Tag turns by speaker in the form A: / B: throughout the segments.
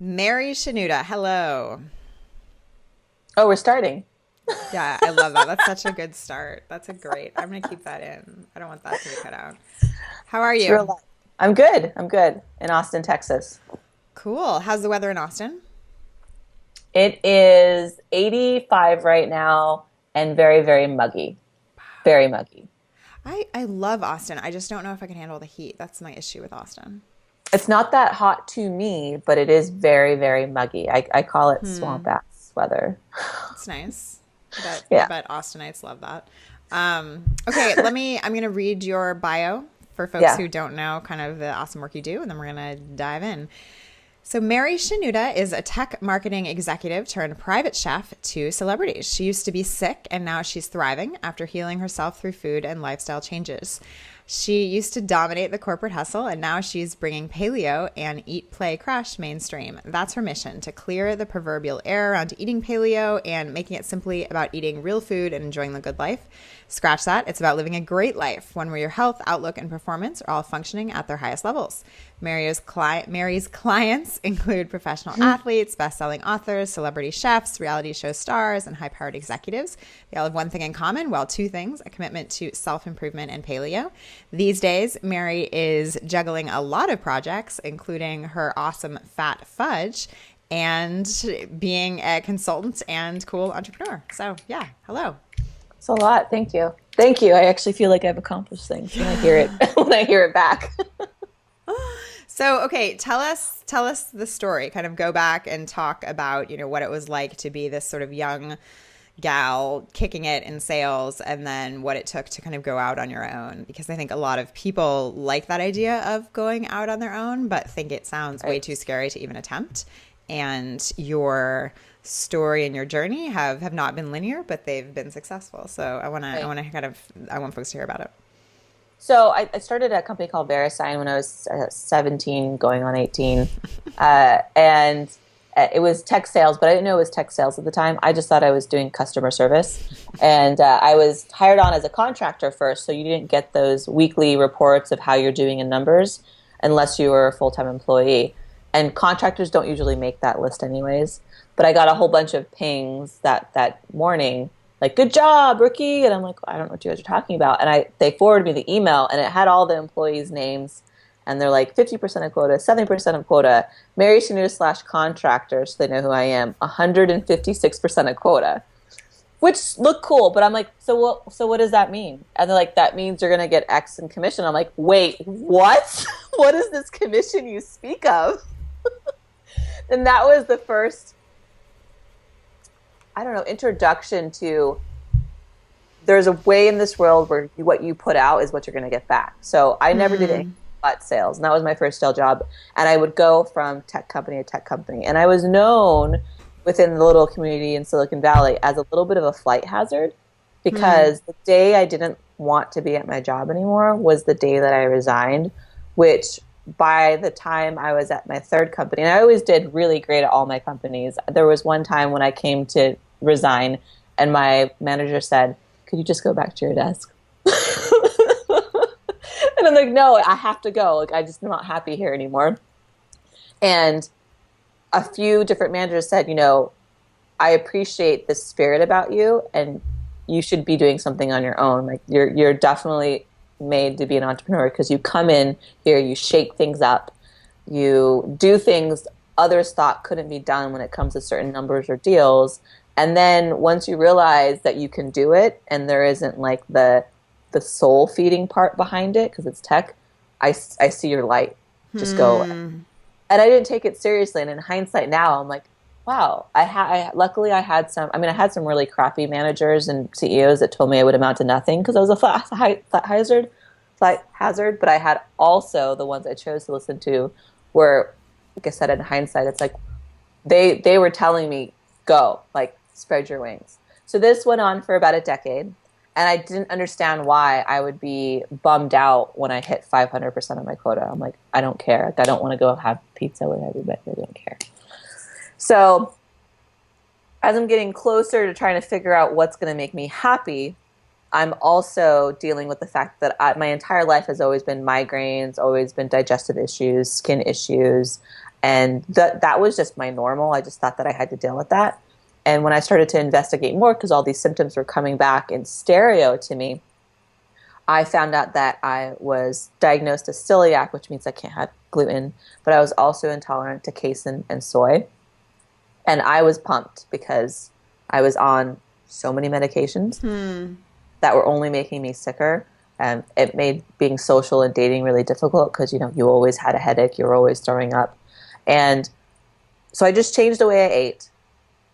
A: Mary Shenouda, hello.
B: Oh, we're starting.
A: Yeah, I love that. That's such a good start. That's a great. I'm gonna keep that in. I don't want that to be cut out. How are
B: It's real
A: you?
B: life. I'm good. I'm good. In Austin, Texas.
A: Cool. How's the weather in Austin?
B: It is 85 right now and very, very muggy. Very muggy.
A: I love Austin. I just don't know if I can handle the heat. That's my issue with Austin.
B: It's not that hot to me, but it is very, very muggy. I call it swamp
A: Hmm.
B: ass weather.
A: It's nice. I
B: Yeah.
A: bet Austinites love that. Okay, I'm gonna read your bio for folks
B: Yeah.
A: who don't know kind of the awesome work you do, and then we're gonna dive in. So, Mary Shenouda is a tech marketing executive turned private chef to celebrities. She used to be sick and now she's thriving after healing herself through food and lifestyle changes. She used to dominate the corporate hustle and now she's bringing paleo and eat, play, crash mainstream. That's her mission, to clear the proverbial air around eating paleo and making it simply about eating real food and enjoying the good life. Scratch that. It's about living a great life, one where your health, outlook, and performance are all functioning at their highest levels. Mary's clients include professional athletes, best-selling authors, celebrity chefs, reality show stars, and high-powered executives. They all have one thing in common, well, two things: a commitment to self-improvement and paleo. These days, Mary is juggling a lot of projects, including her awesome fat fudge and being a consultant and cool entrepreneur. So, yeah, hello.
B: It's a lot. Thank you. Thank you. I actually feel like I've accomplished things when I hear it when I hear it back.
A: So, okay, tell us the story. Kind of go back and talk about, what it was like to be this sort of young gal kicking it in sales, and then what it took to kind of go out on your own. Because I think a lot of people like that idea of going out on their own, but think it sounds way
B: Right.
A: too scary to even attempt. And your story and your journey have not been linear, but they've been successful. So
B: Right.
A: I want folks to hear about it.
B: So I started a company called VeriSign when I was 17, going on 18. And it was tech sales, but I didn't know it was tech sales at the time. I just thought I was doing customer service. And I was hired on as a contractor first, so you didn't get those weekly reports of how you're doing in numbers unless you were a full-time employee. And contractors don't usually make that list anyways. But I got a whole bunch of pings that morning, like, good job, rookie. And I'm like, I don't know what you guys are talking about. And they forwarded me the email, and it had all the employees' names. And they're like 50% of quota, 70% of quota, Mary Shenouda slash contractor, so they know who I am, 156% of quota, which looked cool. But I'm like, so what does that mean? And they're like, that means you're going to get X in commission. I'm like, wait, what? What is this commission you speak of? And that was the first, I don't know, introduction to, there's a way in this world where what you put out is what you're going to get back. So I never did any but sales, and that was my first sales job. And I would go from tech company to tech company, and I was known within the little community in Silicon Valley as a little bit of a flight hazard, because the day I didn't want to be at my job anymore was the day that I resigned, which by the time I was at my third company, and I always did really great at all my companies. There was one time when I came to resign, and my manager said, "Could you just go back to your desk?" And I'm like, "No, I have to go. Like, I just am not happy here anymore." And a few different managers said, "I appreciate the spirit about you, and you should be doing something on your own. Like, you're definitely made to be an entrepreneur, because you come in here, you shake things up, you do things others thought couldn't be done when it comes to certain numbers or deals. And then once you realize that you can do it, and there isn't like the soul feeding part behind it, because it's tech, I see your light. Just go." And I didn't take it seriously. And in hindsight now, I'm like, wow, luckily I had some, I had some really crappy managers and CEOs that told me I would amount to nothing because I was a flat hazard. But I had also the ones I chose to listen to were, like I said, in hindsight, it's like they were telling me, go, like, spread your wings. So this went on for about a decade. And I didn't understand why I would be bummed out when I hit 500% of my quota. I'm like, I don't care. Like, I don't want to go have pizza with everybody. I don't care. So as I'm getting closer to trying to figure out what's going to make me happy, I'm also dealing with the fact that my entire life has always been migraines, always been digestive issues, skin issues. And that was just my normal. I just thought that I had to deal with that. And when I started to investigate more, because all these symptoms were coming back in stereo to me, I found out that I was diagnosed as celiac, which means I can't have gluten, but I was also intolerant to casein and soy. And I was pumped because I was on so many medications that were only making me sicker. It made being social and dating really difficult because, you always had a headache. You were always throwing up. And so I just changed the way I ate.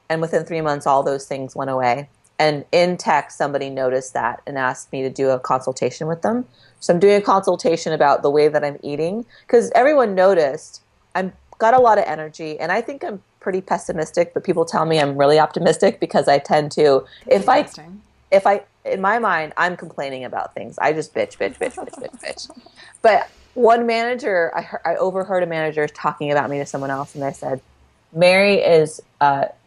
B: And within 3 months, all those things went away. And in tech, somebody noticed that and asked me to do a consultation with them. So I'm doing a consultation about the way that I'm eating because everyone noticed I've got a lot of energy. And I think I'm pretty pessimistic, but people tell me I'm really optimistic because I tend to, if I, in my mind, I'm complaining about things. I just bitch. But one manager, I overheard a manager talking about me to someone else, and I said, Mary is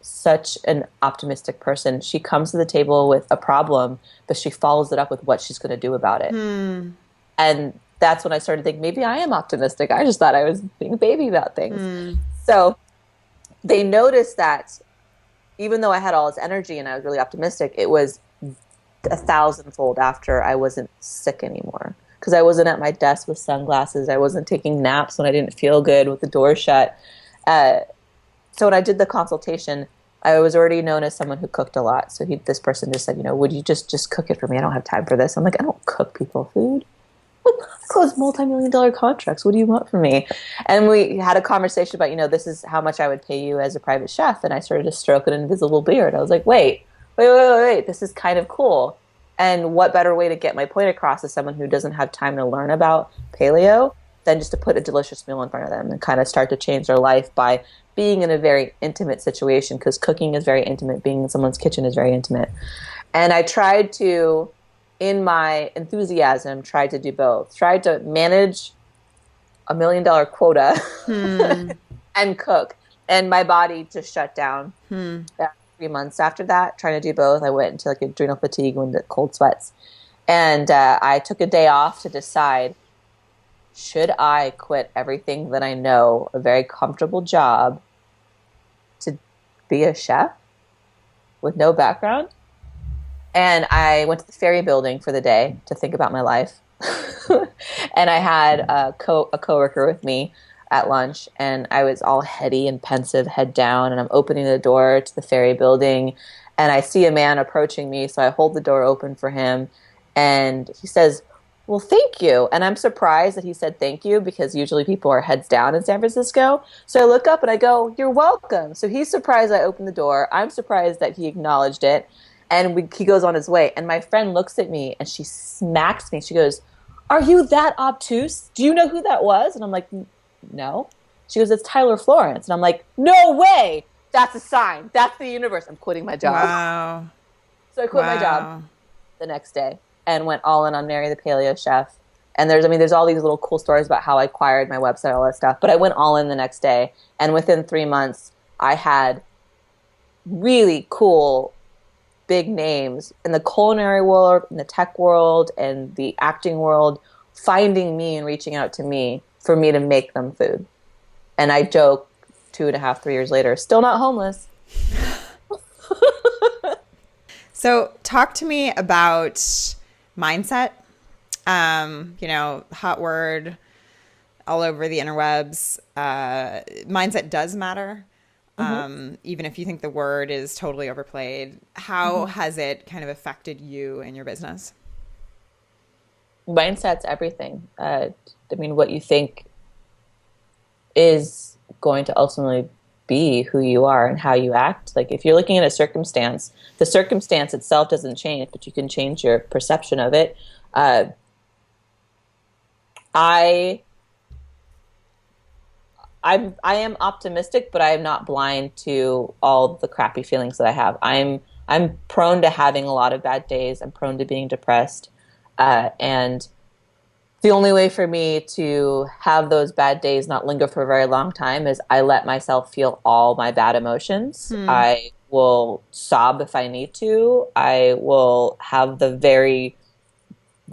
B: such an optimistic person. She comes to the table with a problem, but she follows it up with what she's going to do about it. And that's when I started thinking, maybe I am optimistic. I just thought I was being a baby about things. So they noticed that even though I had all this energy and I was really optimistic, it was 1,000-fold after I wasn't sick anymore. Because I wasn't at my desk with sunglasses. I wasn't taking naps when I didn't feel good with the door shut. So when I did the consultation, I was already known as someone who cooked a lot. So this person just said, would you just cook it for me? I don't have time for this. I'm like, I don't cook people food. I close multi-million-dollar contracts. What do you want from me? And we had a conversation about, this is how much I would pay you as a private chef. And I started to stroke an invisible beard. I was like, wait. This is kind of cool. And what better way to get my point across as someone who doesn't have time to learn about paleo than just to put a delicious meal in front of them and kind of start to change their life by being in a very intimate situation, because cooking is very intimate. Being in someone's kitchen is very intimate. And I tried to, in my enthusiasm, tried to do both. Tried to manage $1 million quota and cook. And my just just shut down. 3 months after that, trying to do both. I went into adrenal fatigue and the cold sweats. And I took a day off to decide, should I quit everything that I know, a very comfortable job, to be a chef with no background? And I went to the Ferry Building for the day to think about my life. And I had a coworker with me at lunch, and I was all heady and pensive, head down, and I'm opening the door to the Ferry Building, and I see a man approaching me, so I hold the door open for him, and he says, well, thank you. And I'm surprised that he said thank you, because usually people are heads down in San Francisco. So I look up and I go, you're welcome. So he's surprised I opened the door. I'm surprised that he acknowledged it, and he goes on his way. And my friend looks at me, and she smacks me. She goes, are you that obtuse? Do you know who that was? And I'm like, no. She goes, it's Tyler Florence. And I'm like, no way. That's a sign. That's the universe. I'm quitting my job.
A: Wow.
B: So I quit my job the next day and went all in on Mary the Paleo Chef. And there's all these little cool stories about how I acquired my website, all that stuff. But I went all in the next day. And within 3 months, I had really cool big names in the culinary world, in the tech world, and the acting world, finding me and reaching out to me for me to make them food. And I joke, 2.5, 3 years later, still not homeless.
A: So talk to me about mindset. Hot word all over the interwebs. Mindset does matter. Even if you think the word is totally overplayed. How has it kind of affected you and your business?
B: Mindset's everything. What you think is going to ultimately be who you are and how you act. Like if you're looking at a circumstance, the circumstance itself doesn't change, but you can change your perception of it. I am optimistic, but I am not blind to all the crappy feelings that I have. I'm prone to having a lot of bad days. I'm prone to being depressed. And the only way for me to have those bad days not linger for a very long time is I let myself feel all my bad emotions. I will sob if I need to. I will have the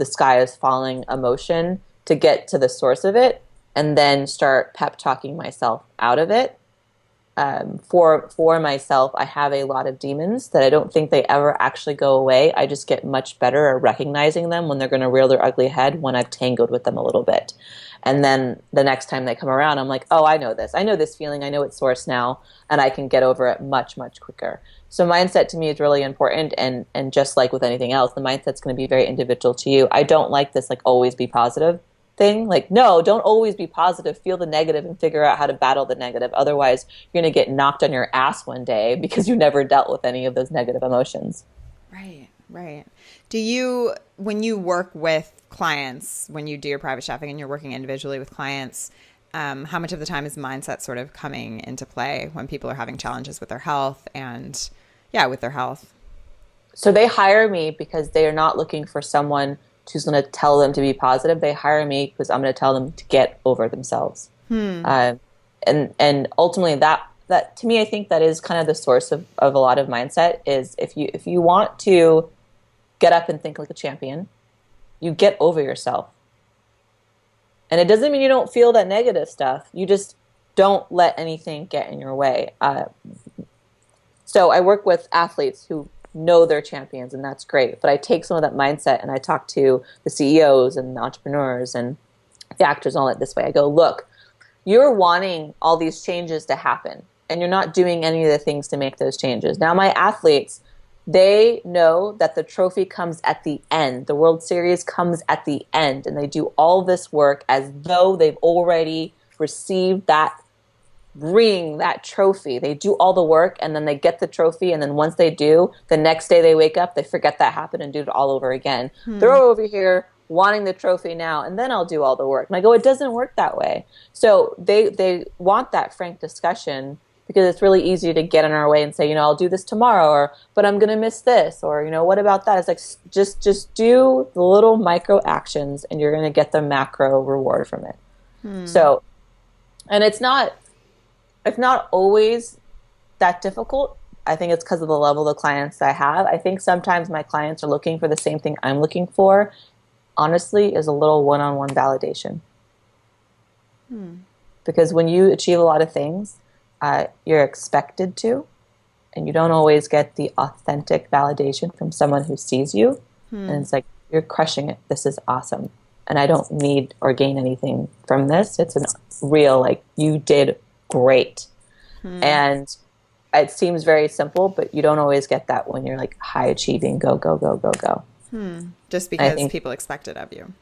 B: sky is falling emotion to get to the source of it. and then start pep talking myself out of it. For myself, I have a lot of demons that I don't think they ever actually go away. I just get much better at recognizing them when they're going to rear their ugly head when I've tangled with them a little bit. And then the next time they come around, I'm like, oh, I know this. I know this feeling. I know its source now, and I can get over it much, much quicker. So mindset to me is really important, and just like with anything else, the mindset's going to be very individual to you. I don't like this like always be positive thing. Like, no, don't always be positive. Feel the negative and figure out how to battle the negative. Otherwise, you're going to get knocked on your ass one day because you never dealt with any of those negative emotions.
A: Right, right. Do you, when you work with clients, when you do your private chefing and you're working individually with clients, how much of the time is mindset sort of coming into play when people are having challenges with their health and, yeah, with their health?
B: So they hire me because they are not looking for someone who's going to tell them to be positive. They hire me because I'm going to tell them to get over themselves. And ultimately that to me, I think that is kind of the source of a lot of mindset is if you want to get up and think like a champion, you get over yourself. And it doesn't mean you don't feel that negative stuff. You just don't let anything get in your way. So I work with athletes who know they're champions, and that's great. But I take some of that mindset and I talk to the CEOs and the entrepreneurs and the actors and all that this way. I go, look, you're wanting all these changes to happen, and you're not doing any of the things to make those changes. Now, my athletes, they know that the trophy comes at the end. The World Series comes at the end, and they do all this work as though they've already received that ring, that trophy. They do all the work, and then they get the trophy, and then once they do, the next day they wake up, they forget that happened and do it all over again. They're over here wanting the trophy now, and then I'll do all the work. And I go, it doesn't work that way. So they want that frank discussion because it's really easy to get in our way and say, you know, I'll do this tomorrow, or but I'm going to miss this, or, you know, what about that? It's like, just do the little micro actions and you're going to get the macro reward from it. So, and it's not always that difficult. I think it's because of the level of clients I have. I think sometimes my clients are looking for the same thing I'm looking for. Honestly, is a little one-on-one validation. Because when you achieve a lot of things, you're expected to, and you don't always get the authentic validation from someone who sees you. And it's like, you're crushing it. This is awesome. And I don't need or gain anything from this. It's a real, like, you did great. And it seems very simple, but you don't always get that when you're like high achieving, go, go, go, go, go.
A: Just because people expect it of you.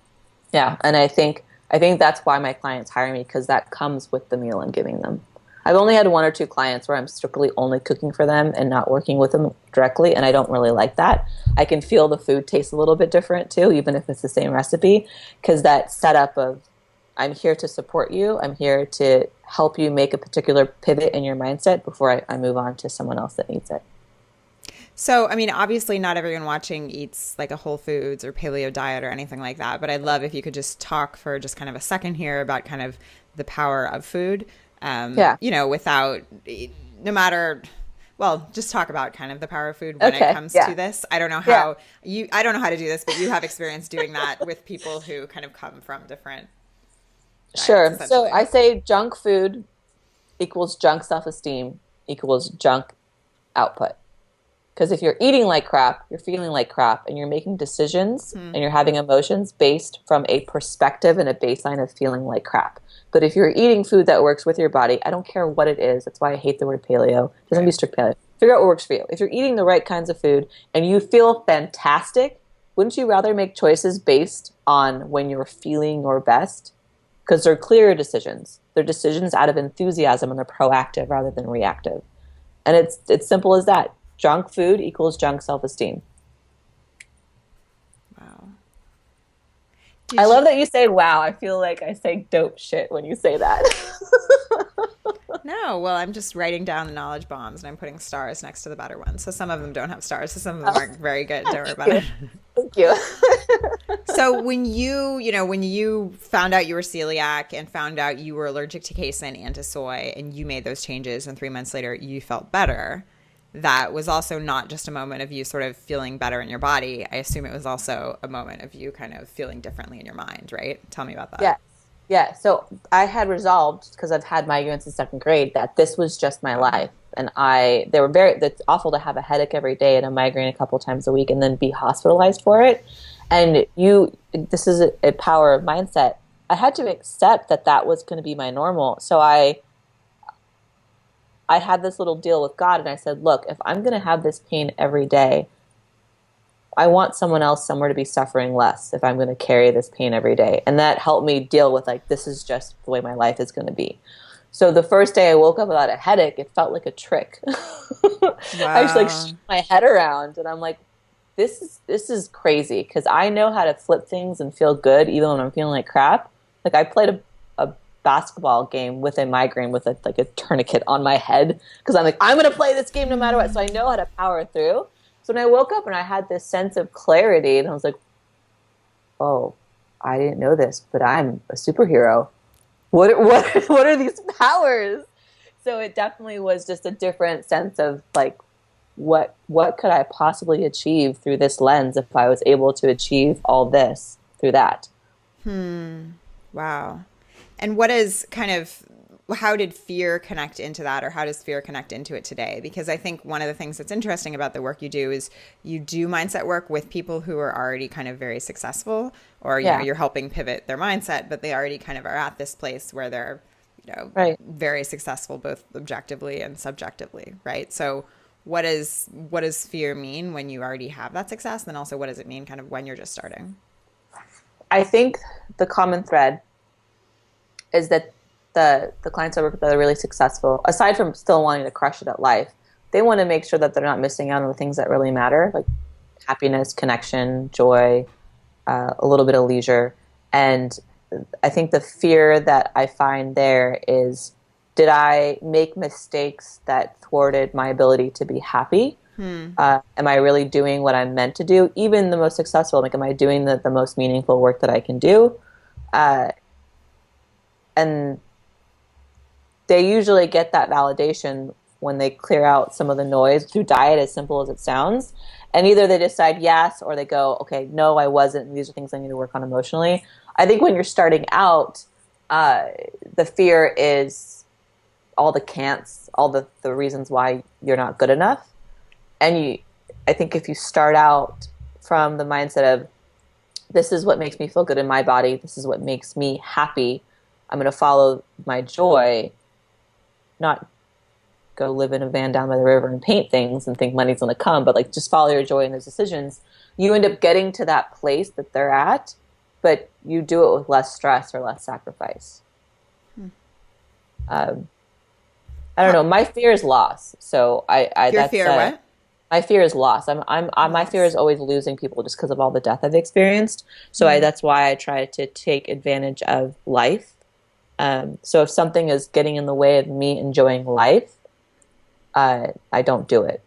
B: Yeah. And I think that's why my clients hire me, because that comes with the meal I'm giving them. I've only had 1 or 2 clients where I'm strictly only cooking for them and not working with them directly, and I don't really like that. I can feel the food tastes a little bit different too, even if it's the same recipe, because that setup of I'm here to support you, I'm here to help you make a particular pivot in your mindset before I move on to someone else that needs it.
A: So, I mean, obviously not everyone watching eats like a whole foods or paleo diet or anything like that, but I'd love if you could just talk for just kind of a second here about kind of the power of food. You know, without, no matter, well, just talk about kind of the power of food when it comes to this. I don't know how I don't know how to do this, but you have experience doing that with people who kind of come from different diets,
B: sure. So I say junk food equals junk self-esteem equals junk output. Because if you're eating like crap, you're feeling like crap, and you're making decisions and you're having emotions based from a perspective and a baseline of feeling like crap. But if you're eating food that works with your body, I don't care what it is. That's why I hate the word paleo. It doesn't be strict paleo. Figure out what works for you. If you're eating the right kinds of food and you feel fantastic, wouldn't you rather make choices based on when you're feeling your best? Because they're clear decisions. They're decisions out of enthusiasm, and they're proactive rather than reactive. And it's simple as that. Junk food equals junk self-esteem.
A: Wow.
B: I love that you say wow. I feel like I say dope shit when you say that.
A: No, well, I'm just writing down the knowledge bombs and I'm putting stars next to the better ones. So some of them don't have stars, so some of them aren't very good. Don't worry about it.
B: Thank you.
A: So when you found out you were celiac and found out you were allergic to casein and to soy, and you made those changes and 3 months later you felt better, that was also not just a moment of you sort of feeling better in your body. I assume it was also a moment of you kind of feeling differently in your mind, right? Tell me about that.
B: Yeah, so I had resolved, because I've had migraines since second grade, that this was just my life. And they were it's awful to have a headache every day and a migraine a couple times a week and then be hospitalized for it. And this is a power of mindset. I had to accept that that was going to be my normal. So I had this little deal with God, and I said, look, if I'm going to have this pain every day, I want someone else somewhere to be suffering less if I'm going to carry this pain every day. And that helped me deal with, like, this is just the way my life is going to be. So the first day I woke up without a headache, it felt like a trick. Wow. I just, like, shook my head around, and I'm like, this is crazy, because I know how to flip things and feel good even when I'm feeling like crap. Like, I played a basketball game with a migraine with a tourniquet on my head, because I'm like, I'm going to play this game no matter what. So I know how to power through. So when I woke up and I had this sense of clarity, and I was like, oh, I didn't know this, but I'm a superhero. What are these powers? So it definitely was just a different sense of, like, what could I possibly achieve through this lens if I was able to achieve all this through that?
A: Wow. And how did fear connect into that, or how does fear connect into it today? Because I think one of the things that's interesting about the work you do is you do mindset work with people who are already kind of very successful, or you know, you're helping pivot their mindset, but they already kind of are at this place where they're, you know, very successful both objectively and subjectively, right? So what does fear mean when you already have that success? And then also, what does it mean kind of when you're just starting?
B: I think the common thread is that the clients I work with that are really successful, aside from still wanting to crush it at life, they want to make sure that they're not missing out on the things that really matter, like happiness, connection, joy, a little bit of leisure. And I think the fear that I find there is, did I make mistakes that thwarted my ability to be happy? Am I really doing what I'm meant to do? Even the most successful, like, am I doing the most meaningful work that I can do? And they usually get that validation when they clear out some of the noise through diet, as simple as it sounds. And either they decide yes, or they go, okay, no, I wasn't, and these are things I need to work on emotionally. I think when you're starting out, the fear is all the can'ts, all the reasons why you're not good enough. And I think if you start out from the mindset of, this is what makes me feel good in my body, this is what makes me happy, I'm going to follow my joy, not go live in a van down by the river and paint things and think money's going to come, but, like, just follow your joy in those decisions. You end up getting to that place that they're at, but you do it with less stress or less sacrifice. I don't know. My fear is loss. So
A: Your fear what?
B: My fear is loss. My fear is always losing people just because of all the death I've experienced. So that's why I try to take advantage of life. So if something is getting in the way of me enjoying life, I don't do it.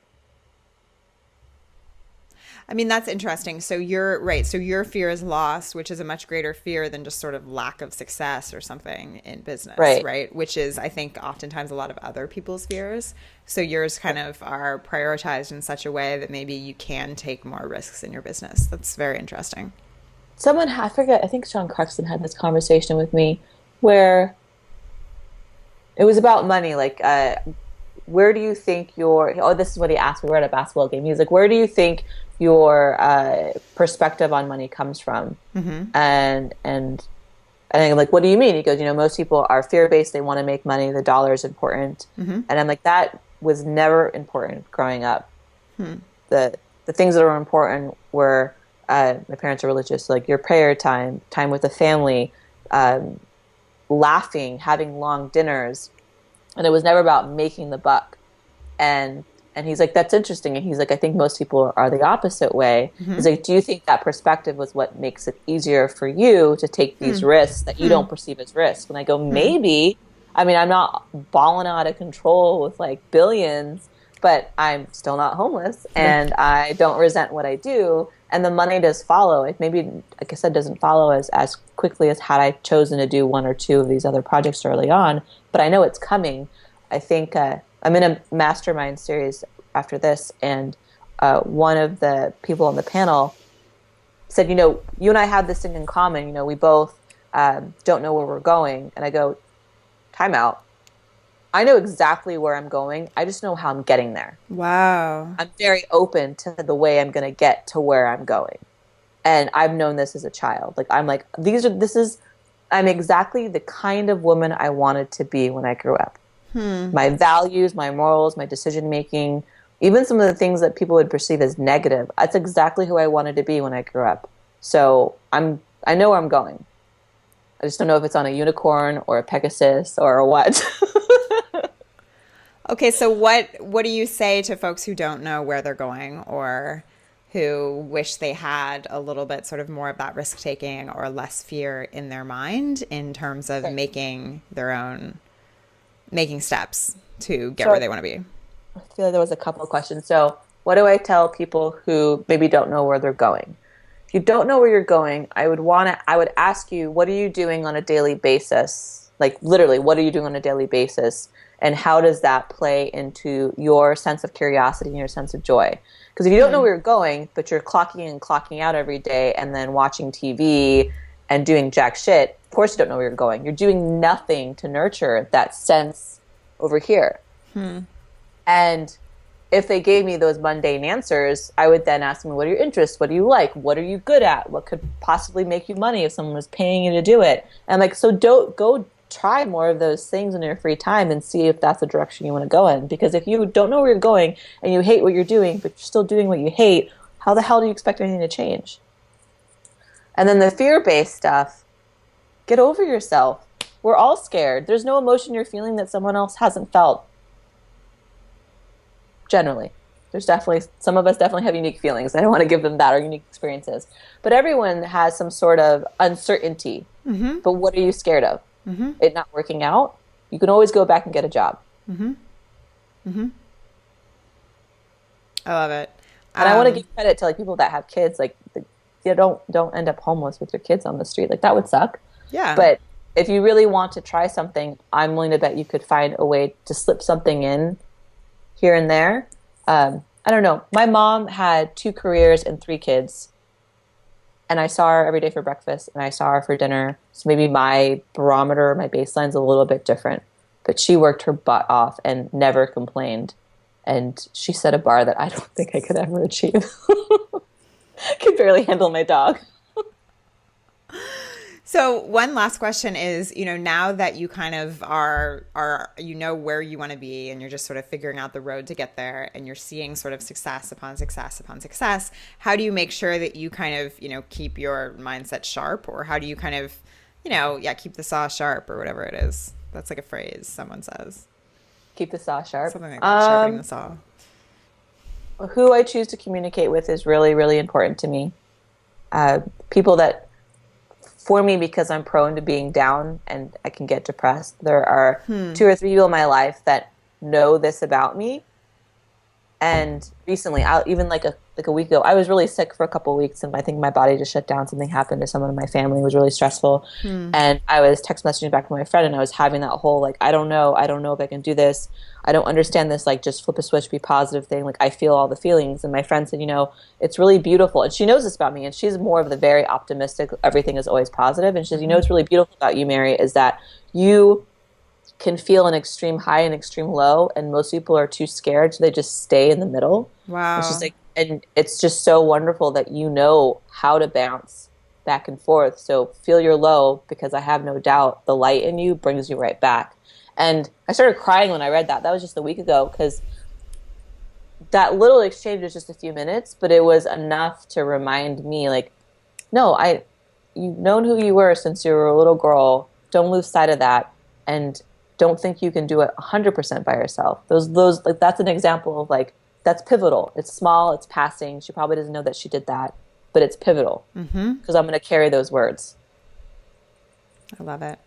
A: I mean, that's interesting. So you're right. So your fear is loss, which is a much greater fear than just sort of lack of success or something in business, right? Which is, I think, oftentimes a lot of other people's fears. So yours kind of are prioritized in such a way that maybe you can take more risks in your business. That's very interesting.
B: I think Sean Cruxton had this conversation with me where it was about money. Like, where do you think this is what he asked me. We're at a basketball game. He was like, where do you think your perspective on money comes from? And I'm like, what do you mean? He goes, most people are fear-based. They want to make money. The dollar is important. And I'm like, that was never important growing up. The things that were important were, my parents are religious, like your prayer time with the family, laughing, having long dinners. And it was never about making the buck. And he's like, that's interesting. And he's like, I think most people are the opposite way. He's like, do you think that perspective was what makes it easier for you to take these risks that you don't perceive as risks? And I go, maybe. I mean, I'm not balling out of control with like billions, but I'm still not homeless and I don't resent what I do. And the money does follow. It maybe, like I said, doesn't follow as quickly as had I chosen to do one or two of these other projects early on, but I know it's coming. I think I'm in a mastermind series after this, and one of the people on the panel said, you and I have this thing in common. We both don't know where we're going. And I go, time out. I know exactly where I'm going. I just know how I'm getting there.
A: Wow.
B: I'm very open to the way I'm going to get to where I'm going. And I've known this as a child. Like, I'm like, I'm exactly the kind of woman I wanted to be when I grew up. My values, my morals, my decision-making, even some of the things that people would perceive as negative. That's exactly who I wanted to be when I grew up. So I know where I'm going. I just don't know if it's on a unicorn or a Pegasus or a what.
A: Okay, so what do you say to folks who don't know where they're going or who wish they had a little bit sort of more of that risk taking or less fear in their mind in terms of making steps to get where they want to be?
B: I feel like there was a couple of questions. So what do I tell people who maybe don't know where they're going? If you don't know where you're going, I would ask you, what are you doing on a daily basis? Like, literally, what are you doing on a daily basis? And how does that play into your sense of curiosity and your sense of joy? Because if you don't know where you're going, but you're clocking in and clocking out every day and then watching TV and doing jack shit, of course you don't know where you're going. You're doing nothing to nurture that sense over here. And if they gave me those mundane answers, I would then ask them, what are your interests? What do you like? What are you good at? What could possibly make you money if someone was paying you to do it? And like, so don't go try more of those things in your free time and see if that's the direction you want to go in. Because if you don't know where you're going and you hate what you're doing, but you're still doing what you hate, how the hell do you expect anything to change? And then the fear-based stuff, get over yourself. We're all scared. There's no emotion you're feeling that someone else hasn't felt. Generally. Some of us definitely have unique feelings. I don't want to give them that or unique experiences. But everyone has some sort of uncertainty. But what are you scared of? It not working out? You can always go back and get a job.
A: I love it.
B: And I want to give credit to like people that have kids. Like, don't end up homeless with your kids on the street. Like, that would suck.
A: Yeah.
B: But if you really want to try something, I'm willing to bet you could find a way to slip something in here and there. I don't know. My mom had 2 careers and 3 kids. And I saw her every day for breakfast and I saw her for dinner. So maybe my barometer, my baseline's a little bit different. But she worked her butt off and never complained. And she set a bar that I don't think I could ever achieve. I could barely handle my dog.
A: So one last question is, now that you kind of are where you want to be and you're just sort of figuring out the road to get there and you're seeing sort of success upon success upon success, how do you make sure that you kind of, keep your mindset sharp, or how do you kind of, keep the saw sharp or whatever it is? That's like a phrase someone says.
B: Keep the saw sharp.
A: Something like that, sharpening the saw.
B: Who I choose to communicate with is really, really important to me. People that, for me, because I'm prone to being down and I can get depressed, there are 2 or 3 people in my life that know this about me. And recently, even like a week ago, I was really sick for a couple of weeks, and I think my body just shut down. Something happened to someone in my family. It was really stressful. And I was text messaging back to my friend, and I was having that whole, like, I don't know if I can do this. I don't understand this, like, just flip a switch, be positive thing. Like, I feel all the feelings. And my friend said, it's really beautiful. And she knows this about me, and she's more of the very optimistic, everything is always positive. And she says, what's really beautiful about you, Mary, is that you can feel an extreme high and extreme low, and most people are too scared, so they just stay in the middle.
A: Wow.
B: And she's like, and it's just so wonderful that you know how to bounce back and forth. So feel your low, because I have no doubt the light in you brings you right back. And I started crying when I read that. That was just a week ago, because that little exchange was just a few minutes, but it was enough to remind me, like, no, you've known who you were since you were a little girl. Don't lose sight of that. And don't think you can do it 100% by yourself. Those like, that's an example of, like, that's pivotal. It's small, it's passing. She probably doesn't know that she did that, but it's pivotal, because I'm going to carry those words.
A: I love it.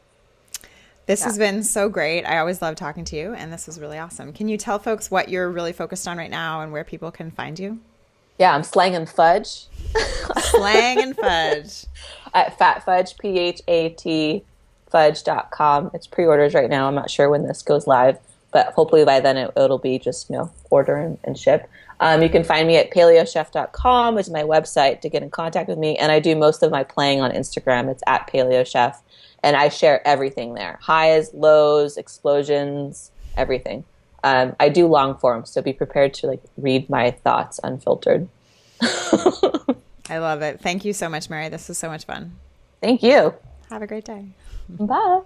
A: This has been so great. I always love talking to you, and this was really awesome. Can you tell folks what you're really focused on right now and where people can find you?
B: Yeah, I'm slanging fudge.
A: Slang and fudge.
B: At Fat Fudge, PHAT fudge.com. It's pre-orders right now. I'm not sure when this goes live, but hopefully by then it'll be just, order and ship. You can find me at paleochef.com, which is my website to get in contact with me. And I do most of my playing on Instagram. It's at paleochef. And I share everything there. Highs, lows, explosions, everything. I do long form, so be prepared to like read my thoughts unfiltered.
A: I love it. Thank you so much, Mary. This was so much fun.
B: Thank you.
A: Have a great day.
B: Bye.